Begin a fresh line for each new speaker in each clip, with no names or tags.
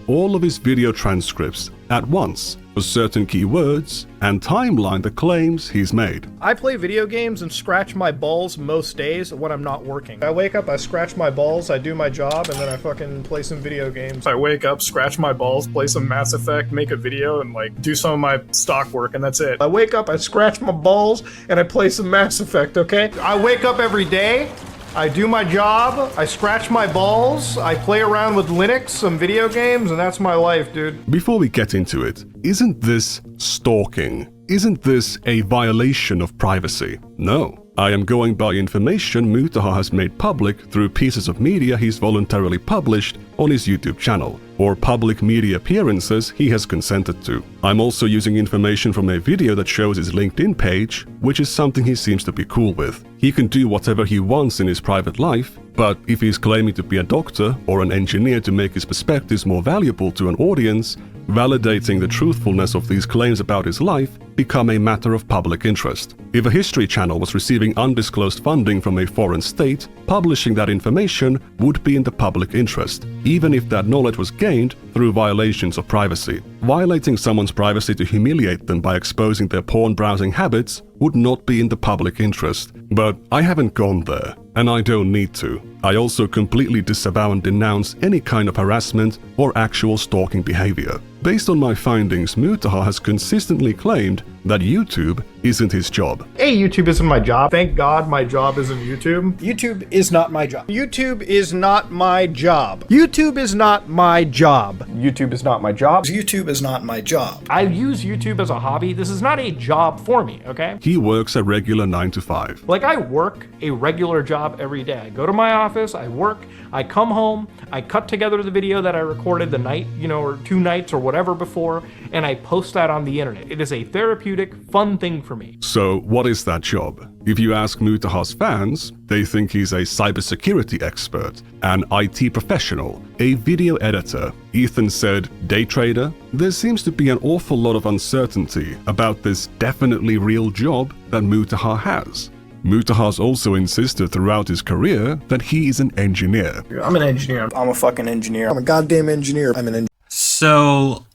all of his video transcripts at once for certain keywords and timeline the claims he's made.
I play video games and scratch my balls most days when I'm not working. I wake up, I scratch my balls, I do my job, and then I fucking play some video games. I wake up, scratch my balls, play some Mass Effect, make a video, and like do some of my stock work, and that's it. I wake up, I scratch my balls, and I play some Mass Effect, okay? I wake up every day, I do my job, I scratch my balls, I play around with Linux, some video games, and that's my life, dude.
Before we get into it, isn't this stalking? Isn't this a violation of privacy? No. I am going by information Mutahar has made public through pieces of media he's voluntarily published on his YouTube channel, or public media appearances he has consented to. I'm also using information from a video that shows his LinkedIn page, which is something he seems to be cool with. He can do whatever he wants in his private life, but if he's claiming to be a doctor or an engineer to make his perspectives more valuable to an audience, validating the truthfulness of these claims about his life become a matter of public interest. If a history channel was receiving undisclosed funding from a foreign state, publishing that information would be in the public interest, even if that knowledge was gained through violations of privacy. Violating someone's privacy to humiliate them by exposing their porn browsing habits would not be in the public interest. But I haven't gone there, and I don't need to. I also completely disavow and denounce any kind of harassment or actual stalking behavior. Based on my findings, Mutahar has consistently claimed that YouTube isn't his job.
Hey, YouTube isn't my job. Thank God my job isn't YouTube.
YouTube is not my job.
YouTube is not my job. YouTube is not my job.
YouTube is not my job. YouTube is not my job.
I use YouTube as a hobby. This is not a job for me, okay?
He works a regular 9 to 5.
Like, I work a regular job every day. I go to my office, I work, I come home, I cut together the video that I recorded the night, or 2 nights or whatever before, and I post that on the internet. It is a therapeutic, fun thing for me.
So what is that job? If you ask Mutahar's fans, they think he's a cybersecurity expert, an IT professional, a video editor. Ethan said day trader. There seems to be an awful lot of uncertainty about this definitely real job that Mutahar has. Mutahar's also insisted throughout his career that he is an engineer.
I'm an engineer. I'm a fucking engineer. I'm a goddamn engineer. I'm an engineer.
So,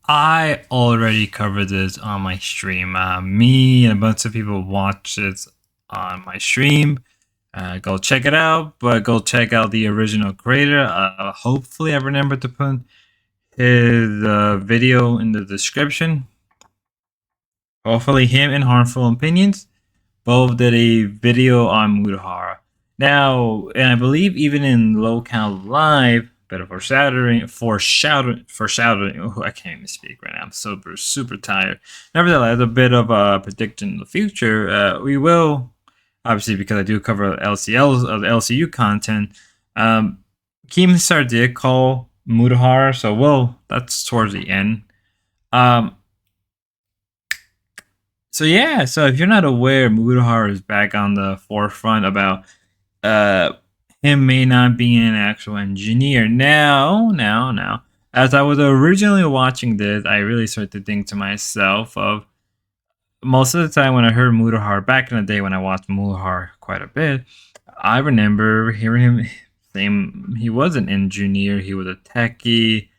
I already covered this on my stream. Me and a bunch of people watched it on my stream. Go check it out, but go check out the original creator. Hopefully I remember to put his video in the description. Hopefully him and Harmful Opinions both did a video on Mutahar. Now, and I believe even in Low Count Live, bit of foreshadowing. Oh, I can't even speak right now. I'm super tired. Nevertheless, a bit of a prediction in the future. We will, obviously, because I do cover LCU content. Keemstar did call Mutahar, so that's towards the end. So yeah, so if you're not aware, Mutahar is back on the forefront about him may not be an actual engineer. Now, as I was originally watching this, I really started to think to myself of most of the time when I heard Mutahar back in the day when I watched Mutahar quite a bit, I remember hearing him saying he was an engineer, he was a techie.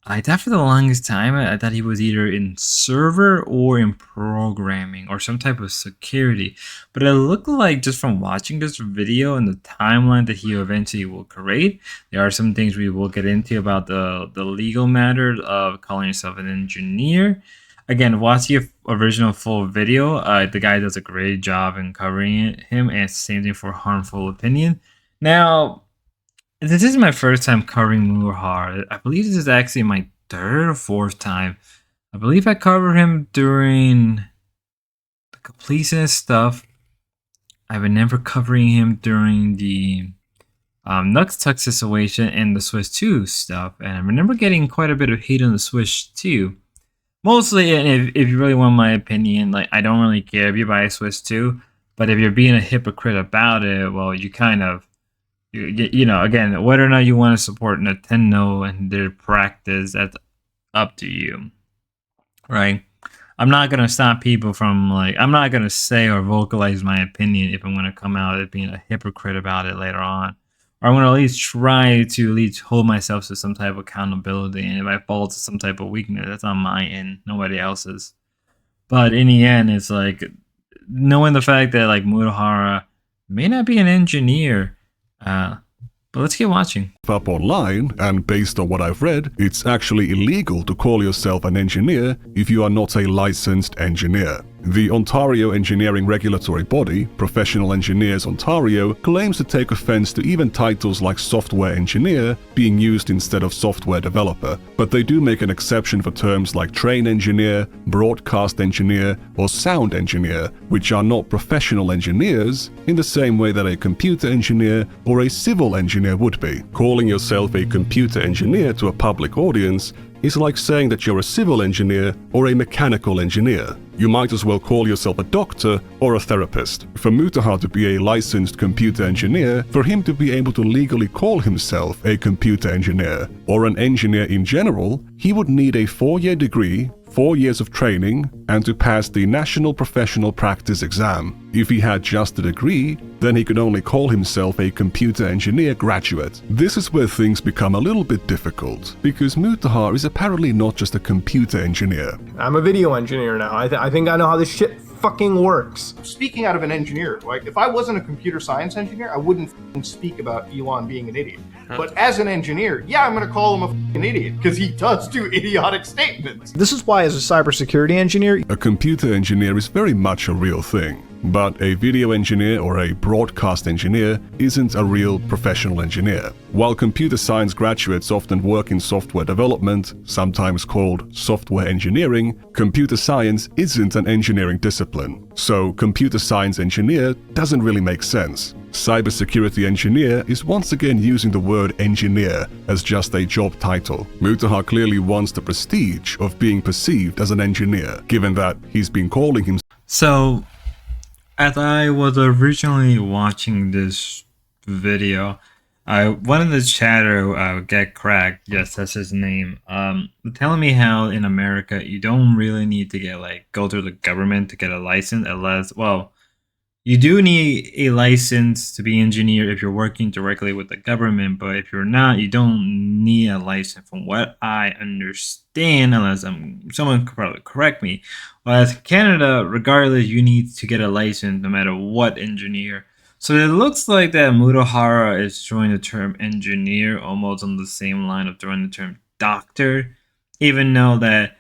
I thought for the longest time, I thought he was either in server or in programming or some type of security. But it looked like just from watching this video and the timeline that he eventually will create, there are some things we will get into about the legal matter of calling yourself an engineer. Again, watch the original full video. The guy does a great job in covering him, and it's the same thing for Harmful Opinion. Now, this is my first time covering Mutahar. I believe this is actually my 3rd or 4th time. I believe I covered him during the completionist stuff. I've been never covering him during the Nux Tuck situation and the Swiss 2 stuff. And I remember getting quite a bit of hate on the Swiss 2. Mostly, and if you really want my opinion, like, I don't really care if you buy a Swiss 2. But if you're being a hypocrite about it, well, you kind of, again, whether or not you want to support Nintendo and their practice, that's up to you, right? I'm not going to stop people from, I'm not going to say or vocalize my opinion if I'm going to come out as being a hypocrite about it later on. or I'm gonna at least try to at least hold myself to some type of accountability. And if I fall to some type of weakness, that's on my end, nobody else's. But in the end, it's like knowing the fact that like Mutahar may not be an engineer. But let's keep watching.
Up online, and based on what I've read, it's actually illegal to call yourself an engineer if you are not a licensed engineer. The Ontario engineering regulatory body, Professional Engineers Ontario, claims to take offense to even titles like software engineer being used instead of software developer, but they do make an exception for terms like train engineer, broadcast engineer, or sound engineer, which are not professional engineers in the same way that a computer engineer or a civil engineer would be. Calling yourself a computer engineer to a public audience is like saying that you're a civil engineer or a mechanical engineer. You might as well call yourself a doctor or a therapist. For Mutahar to be a licensed computer engineer, for him to be able to legally call himself a computer engineer, or an engineer in general, he would need a 4-year degree, 4 years of training, and to pass the National Professional Practice exam. If he had just a degree, then he could only call himself a computer engineer graduate. This is where things become a little bit difficult, because Mutahar is apparently not just a computer engineer.
I'm a video engineer now. I think I know how this shit fucking works. Speaking out of an engineer, like if I wasn't a computer science engineer, I wouldn't speak about Elon being an idiot. But as an engineer, yeah, I'm gonna call him a fucking idiot because he does do idiotic statements. This is why, as a cybersecurity engineer,
a computer engineer is very much a real thing. But a video engineer or a broadcast engineer isn't a real professional engineer. While computer science graduates often work in software development, sometimes called software engineering, computer science isn't an engineering discipline. So computer science engineer doesn't really make sense. Cybersecurity engineer is once again using the word engineer as just a job title. Mutahar clearly wants the prestige of being perceived as an engineer, given that he's been calling himself.
So, as I was originally watching this video, one of the chatter, Get Cracked, yes, that's his name, telling me how in America you don't really need to go through the government to get a license, unless, well, you do need a license to be an engineer if you're working directly with the government, but if you're not, you don't need a license from what I understand, unless someone could probably correct me. Whereas Canada, regardless, you need to get a license no matter what engineer. So it looks like that Mutahar is throwing the term engineer almost on the same line of throwing the term doctor, even though that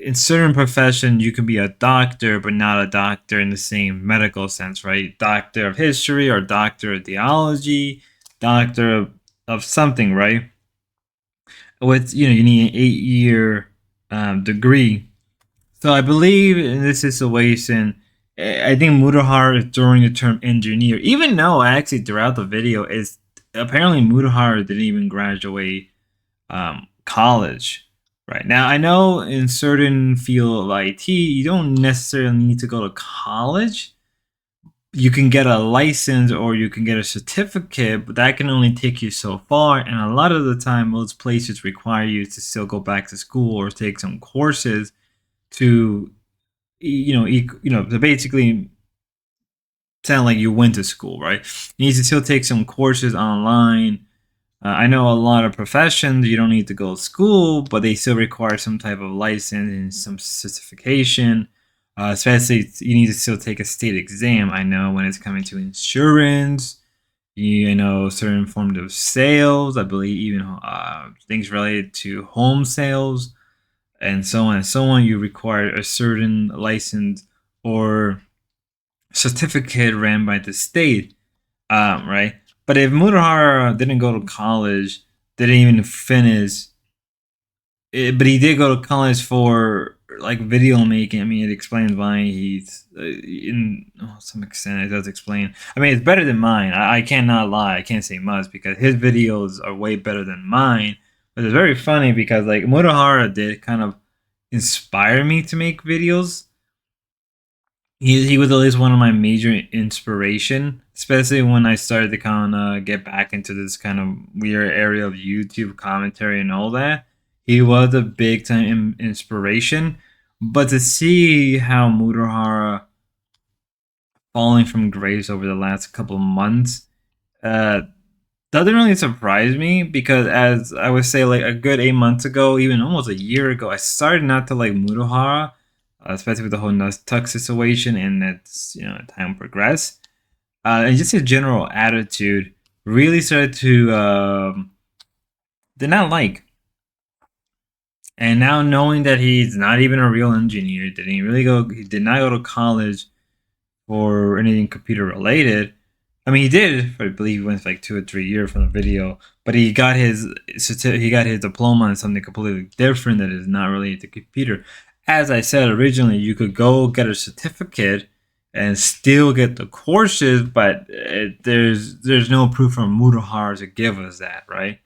in certain professions, you can be a doctor, but not a doctor in the same medical sense, right? Doctor of history or doctor of theology, doctor of something, right? With, you need an 8-year degree. So I believe in this situation, I think Mutahar is throwing the term engineer, even though actually throughout the video is apparently Mutahar didn't even graduate college. Right now, I know in certain field of IT, you don't necessarily need to go to college. You can get a license or you can get a certificate, but that can only take you so far. And a lot of the time, most places require you to still go back to school or take some courses to, to basically sound like you went to school, right? You need to still take some courses online. I know a lot of professions, you don't need to go to school, but they still require some type of license and some certification. Especially, you need to still take a state exam. I know when it's coming to insurance, certain forms of sales, I believe even things related to home sales, and so on and so on. You require a certain license or certificate ran by the state, right? But if Mutahar didn't go to college, didn't even finish, but he did go to college for like video making. I mean, it explains why he's in some extent. It does explain. I mean, it's better than mine. I cannot lie. I can't say much because his videos are way better than mine. But it's very funny because like Mutahar did kind of inspire me to make videos. He was at least one of my major inspiration, especially when I started to kind of get back into this kind of weird area of YouTube commentary and all that. He was a big time inspiration, but to see how Mutahar falling from grace over the last couple of months, doesn't really surprise me because, as I would say, like a good 8 months ago, even almost a year ago, I started not to like Mutahar, especially with the whole Nuztuck situation, and it's time progressed, and just his general attitude really started to did not like. And now knowing that he's not even a real engineer, he did not go to college for anything computer related. I mean, he did. I believe he went for like 2 or 3 years from the video, but he got his diploma in something completely different that is not related to computer. As I said originally, you could go get a certificate and still get the courses, but there's no proof from Mutahar to give us that, right?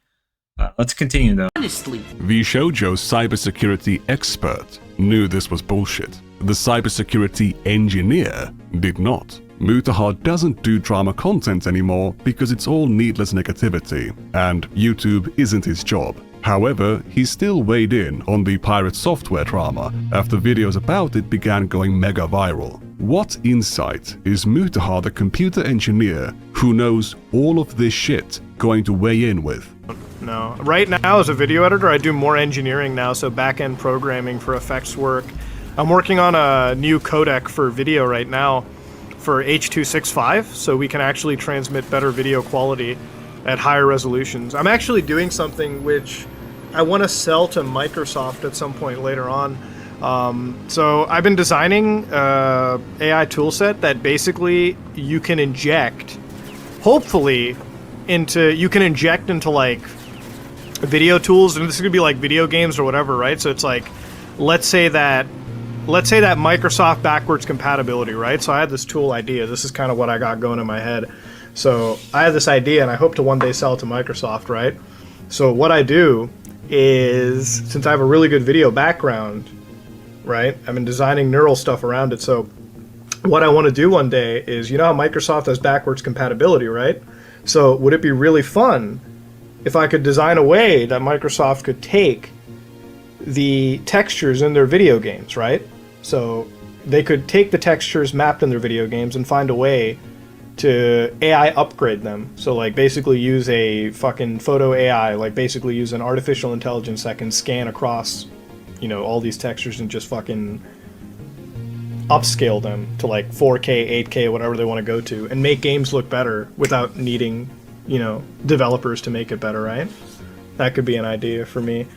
Let's continue though.
Honestly,
The Shoujo's cybersecurity expert knew this was bullshit. The cybersecurity engineer did not. Mutahar doesn't do drama content anymore because it's all needless negativity, and YouTube isn't his job. However, he still weighed in on the pirate software drama after videos about it began going mega viral. What insight is Mutahar, the computer engineer who knows all of this shit, going to weigh in with?
No. Right now, as a video editor, I do more engineering now, so back-end programming for effects work. I'm working on a new codec for video right now for H.265, so we can actually transmit better video quality at higher resolutions. I'm actually doing something which I want to sell to Microsoft at some point later on. So I've been designing an AI toolset that basically you can inject, hopefully, into like video tools, and this is gonna be like video games or whatever, right? So it's like, let's say that Microsoft backwards compatibility, right? So I had this tool idea. This is kind of what I got going in my head. So I have this idea, and I hope to one day sell it to Microsoft, right? So what I do is, since I have a really good video background, right? I've been designing neural stuff around it. So what I want to do one day is, you know how Microsoft has backwards compatibility, right? So would it be really fun if I could design a way that Microsoft could take the textures in their video games, right? So they could take the textures mapped in their video games and find a way to AI upgrade them. So like basically use a fucking photo AI, like basically use an artificial intelligence that can scan across, all these textures and just fucking upscale them to like 4K, 8K, whatever they want to go to, and make games look better without needing, developers to make it better, right? That could be an idea for me.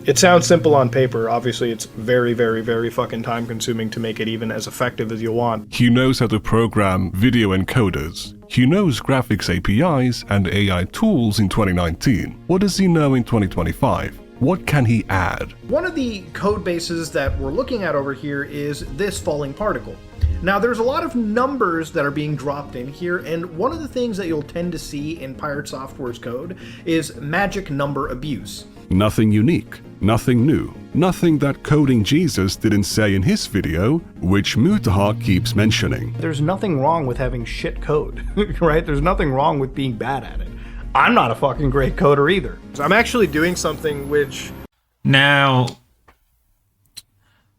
It sounds simple on paper. Obviously, it's very, very, very fucking time consuming to make it even as effective as you want.
He knows how to program video encoders. He knows graphics APIs and AI tools in 2019. What does he know in 2025? What can he add?
one of the code bases that we're looking at over here is this falling particle. Now, there's a lot of numbers that are being dropped in here, and one of the things that you'll tend to see in Pirate Software's code is magic number abuse.
Nothing unique, nothing new, nothing that Coding Jesus didn't say in his video, which Mutahar keeps mentioning.
There's nothing wrong with having shit code, right? There's nothing wrong with being bad at it. I'm not a fucking great coder either.
I'm actually doing something which...
Now,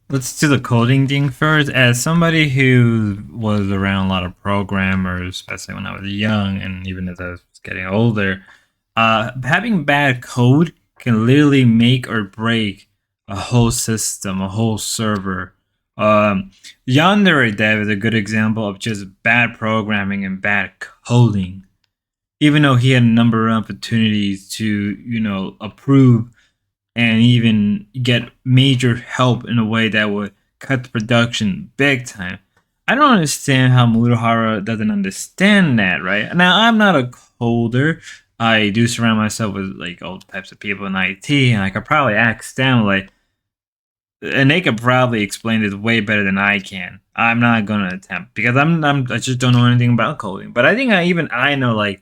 let's do the coding thing first. As somebody who was around a lot of programmers, especially when I was young and even as I was getting older, having bad code can literally make or break a whole system, a whole server. Yandere Dev is a good example of just bad programming and bad coding. Even though he had a number of opportunities to, approve and even get major help in a way that would cut the production big time. I don't understand how Mutahar doesn't understand that, right? Now, I'm not a coder. I do surround myself with like all types of people in IT, and I could probably ask them, and they could probably explain this way better than I can. I'm not gonna attempt because I just don't know anything about coding. But I think I know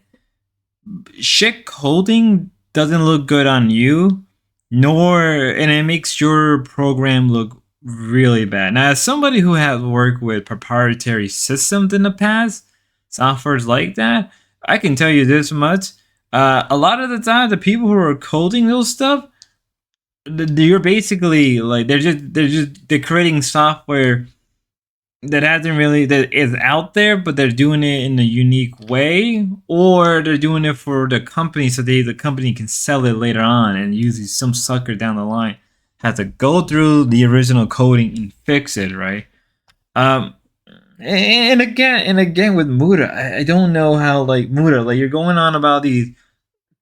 shit coding doesn't look good on you, and it makes your program look really bad. Now, as somebody who has worked with proprietary systems in the past, softwares like that, I can tell you this much. A lot of the time, the people who are coding those stuff, you're basically they're creating software that hasn't really, that is out there, but they're doing it in a unique way, or they're doing it for the company so the company can sell it later on, and usually some sucker down the line has to go through the original coding and fix it, right? And again with Muta, I don't know how, like, Muta, like, you're going on about these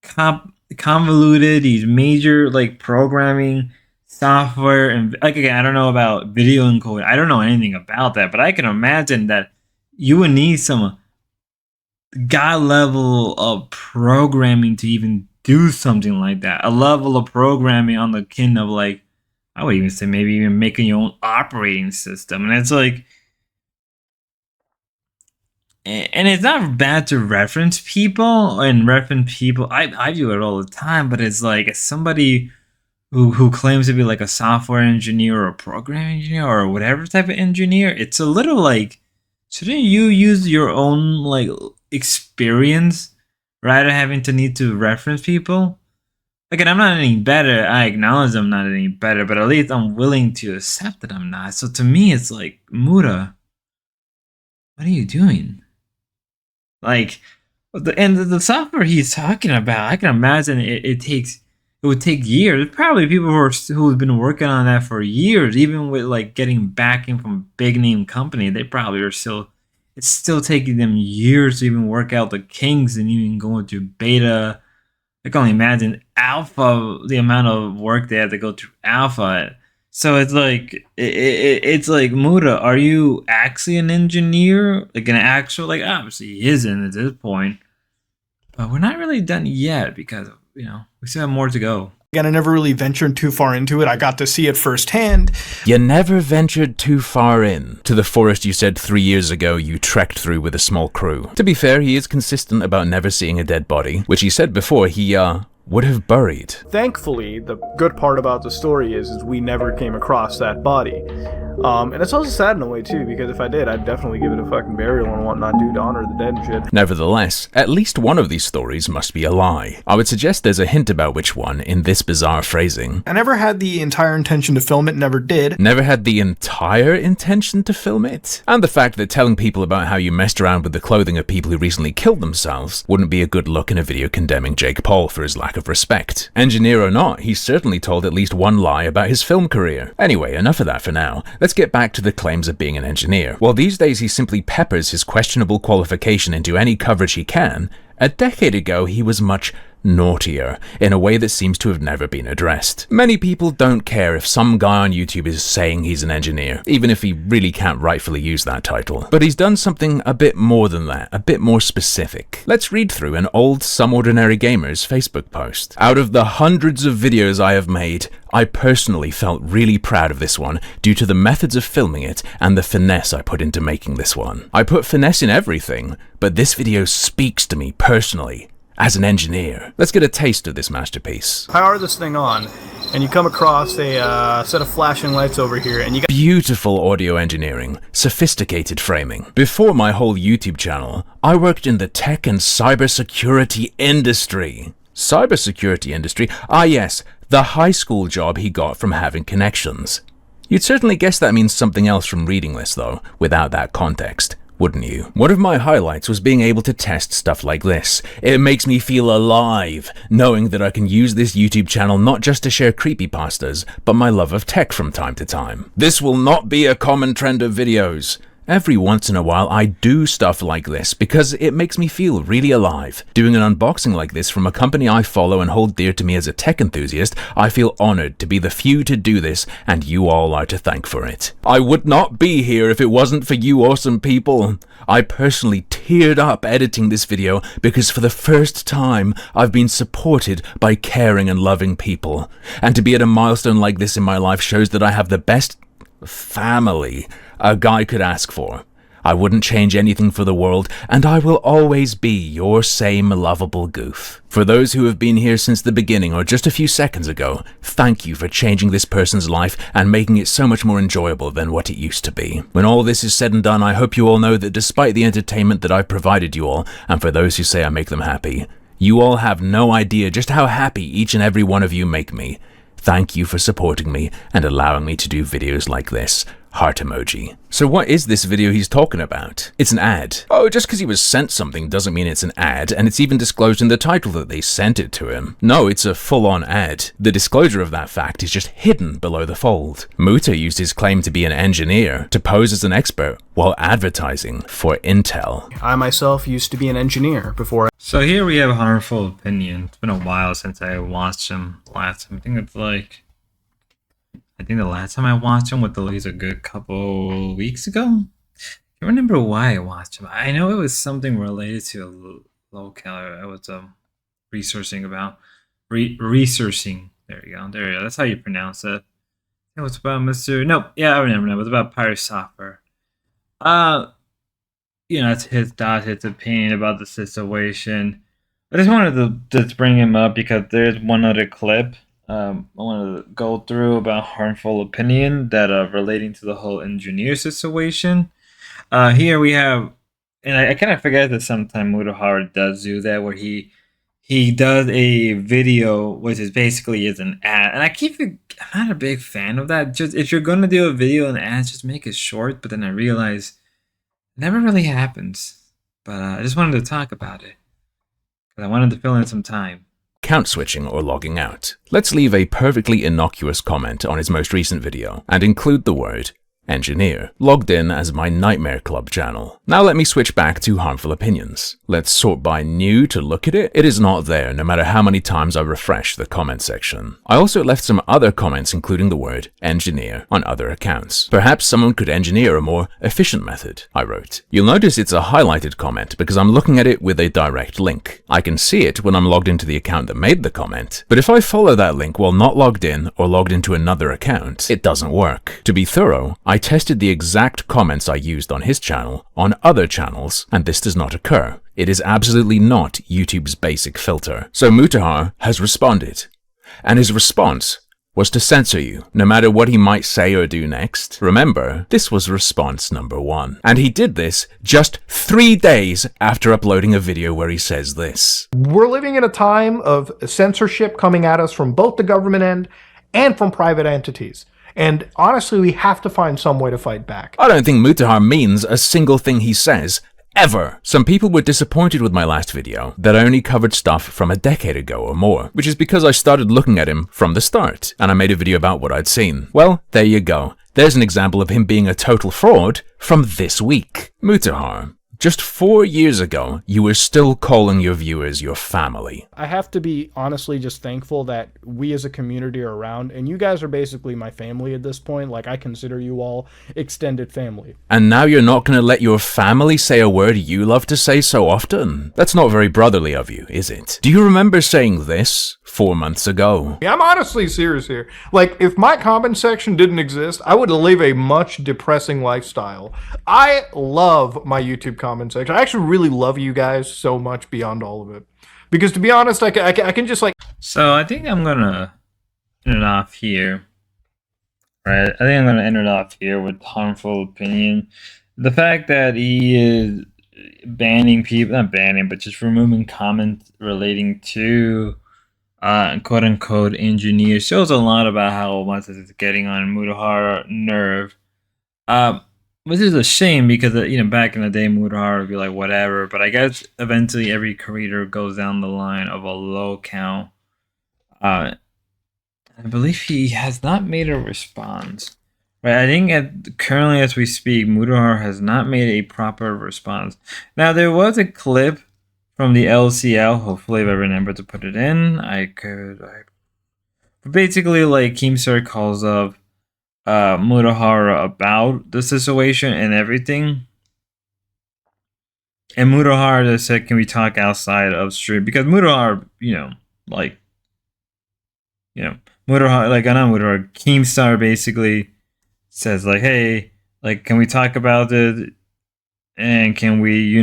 convoluted, these major, like, programming software, and, like, again, I don't know about video encoding. I don't know anything about that, but I can imagine that you would need some god level of programming to even do something like that. A level of programming on the kin of, like, I would even say maybe even making your own operating system. And it's like, and it's not bad to reference people and reference people. I do it all the time, but it's like, as somebody who claims to be like a software engineer or a programming engineer or whatever type of engineer, it's a little like, shouldn't you use your own, like, experience rather than having to need to reference people? Again, I'm not any better. I acknowledge I'm not any better, but at least I'm willing to accept that I'm not. So to me, it's like, Muta, what are you doing? Like, the software he's talking about, I can imagine it would take years. Probably people who've been working on that for years, even with, like, getting backing from big name company, they probably are still. It's still taking them years to even work out the kinks and even going through beta. I can only imagine alpha, the amount of work they had to go through alpha. So it's like, it's like, Muta, are you actually an engineer? Like an actual, like, obviously he isn't at this point. But we're not really done yet because, you know, we still have more to go.
Again, I never really ventured too far into it. I got to see it firsthand.
You never ventured too far in to the forest you said 3 years ago you trekked through with a small crew. To be fair, he is consistent about never seeing a dead body, which he said before he, would have buried.
Thankfully, the good part about the story is we never came across that body. And it's also sad in a way too, because if I did, I'd definitely give it a fucking burial and whatnot, to honor the dead and shit.
Nevertheless, at least one of these stories must be a lie. I would suggest there's a hint about which one in this bizarre phrasing.
I never had the entire intention to film it, never did.
Never had the entire intention to film it? And the fact that telling people about how you messed around with the clothing of people who recently killed themselves wouldn't be a good look in a video condemning Jake Paul for his lack of respect. Engineer or not, he's certainly told at least one lie about his film career. Anyway, enough of that for now. Let's get back to the claims of being an engineer. While these days he simply peppers his questionable qualification into any coverage he can, a decade ago he was much naughtier, in a way that seems to have never been addressed. Many people don't care if some guy on YouTube is saying he's an engineer, even if he really can't rightfully use that title. But he's done something a bit more than that, a bit more specific. Let's read through an old Some Ordinary Gamers Facebook post. Out of the hundreds of videos I have made, I personally felt really proud of this one due to the methods of filming it and the finesse I put into making this one. I put finesse in everything, but this video speaks to me personally as an engineer. Let's get a taste of this masterpiece.
Power this thing on, and you come across a set of flashing lights over here, and you got
beautiful audio engineering, sophisticated framing. Before my whole YouTube channel, I worked in the tech and cybersecurity industry. Cybersecurity industry? Ah yes, the high school job he got from having connections. You'd certainly guess that means something else from reading this though, without that context. Wouldn't you? One of my highlights was being able to test stuff like this. It makes me feel alive, knowing that I can use this YouTube channel not just to share creepypastas, but my love of tech from time to time. This will not be a common trend of videos. Every once in a while I do stuff like this because it makes me feel really alive. Doing an unboxing like this from a company I follow and hold dear to me as a tech enthusiast, I feel honored to be the few to do this, and you all are to thank for it. I would not be here if it wasn't for you awesome people. I personally teared up editing this video because for the first time I've been supported by caring and loving people. And to be at a milestone like this in my life shows that I have the best family a guy could ask for. I wouldn't change anything for the world, and I will always be your same lovable goof. For those who have been here since the beginning or just a few seconds ago, thank you for changing this person's life and making it so much more enjoyable than what it used to be. When all this is said and done, I hope you all know that despite the entertainment that I've provided you all, and for those who say I make them happy, you all have no idea just how happy each and every one of you make me. Thank you for supporting me and allowing me to do videos like this. Heart emoji. So what is this video he's talking about? It's an ad. Oh, just because he was sent something doesn't mean it's an ad, and it's even disclosed in the title that they sent it to him. No, it's a full-on ad. The disclosure of that fact is just hidden below the fold. Muta used his claim to be an engineer to pose as an expert while advertising for Intel.
I myself used to be an engineer before.
So here we have a Harmful Opinion. It's been a while since I watched him last time. I think the last time I watched him with the least a good couple weeks ago. I can't remember why I watched him. I know it was something related to a locale I was researching about. Researching. There you go. That's how you pronounce it. It was about Mr. Nope. Yeah, I remember now. It was about Pirate Software. It's his opinion about the situation. I just wanted to just bring him up because there's one other clip I wanted to go through about Harmful Opinion that relating to the whole engineer situation. Here we have, and I kind of forget that sometimes Mutahar does do that, where he does a video which is basically an ad, and I'm not a big fan of that. Just if you're gonna do a video and ad, just make it short. But then I realize it never really happens. But I just wanted to talk about it because I wanted to fill in some time.
Account switching or logging out. Let's leave a perfectly innocuous comment on his most recent video and include the word engineer, logged in as my Nightmare Club channel. Now let me switch back to Harmful Opinions. Let's sort by new to look at it. It is not there no matter how many times I refresh the comment section. I also left some other comments including the word engineer on other accounts. Perhaps someone could engineer a more efficient method, I wrote. You'll notice it's a highlighted comment because I'm looking at it with a direct link. I can see it when I'm logged into the account that made the comment, but if I follow that link while not logged in or logged into another account, it doesn't work. To be thorough, I tested the exact comments I used on his channel on other channels, and this does not occur. It is absolutely not YouTube's basic filter. So Mutahar has responded, and his response was to censor you, no matter what he might say or do next. Remember, this was response number 1. And he did this just 3 days after uploading a video where he says this.
We're living in a time of censorship coming at us from both the government end and from private entities. And honestly, we have to find some way to fight back.
I don't think Mutahar means a single thing he says, ever. Some people were disappointed with my last video that I only covered stuff from a decade ago or more, which is because I started looking at him from the start, and I made a video about what I'd seen. Well, there you go. There's an example of him being a total fraud from this week. Mutahar, just 4 years ago, you were still calling your viewers your family.
I have to be honestly just thankful that we as a community are around, and you guys are basically my family at this point. Like, I consider you all extended family.
And now you're not going to let your family say a word you love to say so often? That's not very brotherly of you, is it? Do you remember saying this 4 months ago?
I'm honestly serious here. Like, if my comment section didn't exist, I would live a much depressing lifestyle. I love my YouTube comment section. I actually really love you guys so much beyond all of it. Because to be honest, I can just like...
So I think I'm gonna end it off here. Right? I think I'm gonna end it off here with Harmful Opinion. The fact that he is banning people, not banning, but just removing comments relating to quote unquote engineers shows a lot about how much it's getting on Mutahar nerve. Which is a shame because, back in the day, Mutahar would be like, whatever. But I guess eventually every creator goes down the line of a low count. I believe he has not made a response. Right? I think currently as we speak, Mutahar has not made a proper response. Now, there was a clip from the LCL. Hopefully, if I remember to put it in, I could. But basically, like, Keemstar calls up Mutahar about the situation and everything, and Mutahar just said, "Can we talk outside of stream?" Because Mutahar, Mutahar, like, not Mutahar, Keemstar basically says, like, "Hey, like, can we talk about it? And can we,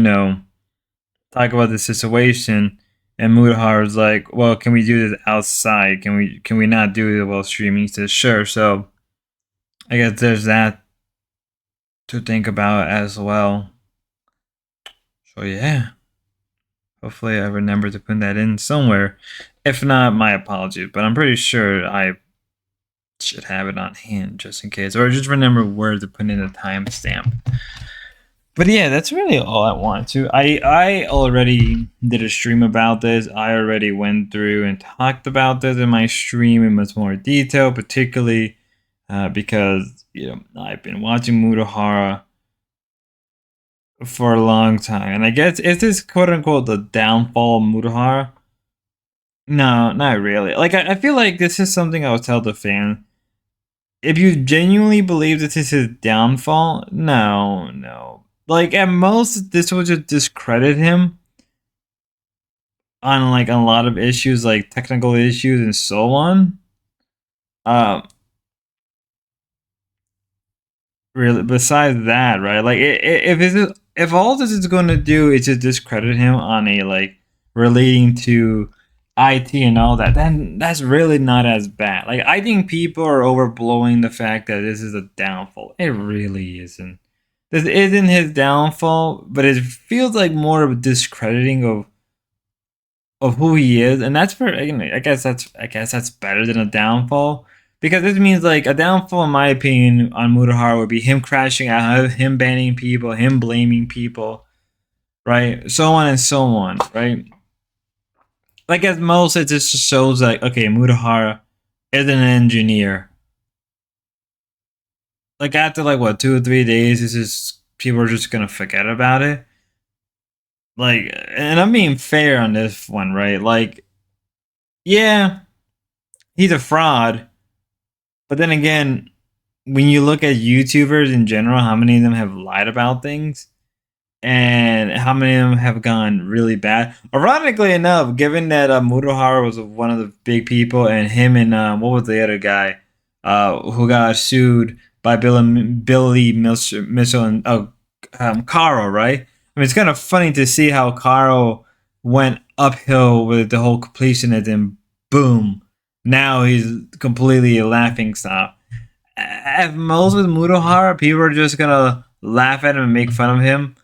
talk about the situation?" And Mutahar is like, "Well, can we do this outside? Can we not do it while streaming?" He says, "Sure." So I guess there's that to think about as well. So yeah, hopefully I remember to put that in somewhere. If not, my apologies, but I'm pretty sure I should have it on hand just in case, or just remember where to put in a timestamp. But yeah, that's really all I wanted to. I already did a stream about this. I already went through and talked about this in my stream in much more detail, particularly because I've been watching Mutahar for a long time, and I guess is this quote unquote the downfall of Mutahar? No, not really. Like I feel like this is something I would tell the fan. If you genuinely believe that this is his downfall, no. Like at most, this would just discredit him on like a lot of issues, like technical issues and so on. Really, besides that, right? Like if all this is going to do is just discredit him on a like relating to IT and all that, then that's really not as bad. Like I think people are overblowing the fact that this is a downfall. It really isn't. This isn't his downfall, but it feels like more of a discrediting of who he is, and that's for I guess that's better than a downfall, because this means like a downfall, in my opinion, on Mutahar would be him crashing out, him banning people, him blaming people, right? So on and so on, right? Like at most, it just shows like, okay, Mutahar isn't an engineer. Like after like what 2 or 3 days, it's just people are just gonna forget about it. Like, and I'm being fair on this one, right? Like, yeah, he's a fraud, but then again, when you look at YouTubers in general, how many of them have lied about things? And how many of them have gone really bad? Ironically enough, given that Mutahar was one of the big people, and him and what was the other guy who got sued by Billy Mitchell and Carl, right? I mean, it's kind of funny to see how Carl went uphill with the whole completionist, and boom, now he's completely a laughing stock. At most with Mutahar, people are just gonna laugh at him and make fun of him.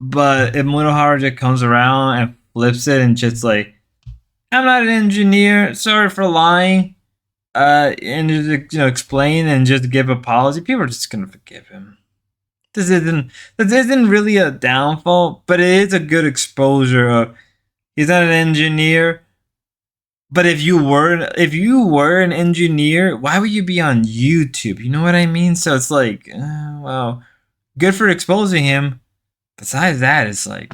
But if Mutahar just comes around and flips it and just like, I'm not an engineer, sorry for lying, and just explain and just give apology, people are just gonna forgive him. This isn't really a downfall, but it is a good exposure of he's not an engineer. But if you were an engineer, why would you be on YouTube? You know what I mean? So it's like, well, good for exposing him. Besides that, it's like,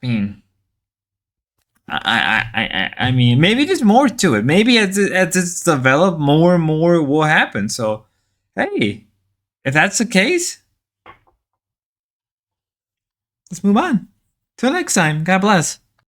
I mean, I mean, maybe there's more to it. Maybe as it's developed, more and more will happen. So, hey, if that's the case, let's move on. Till next time, God bless.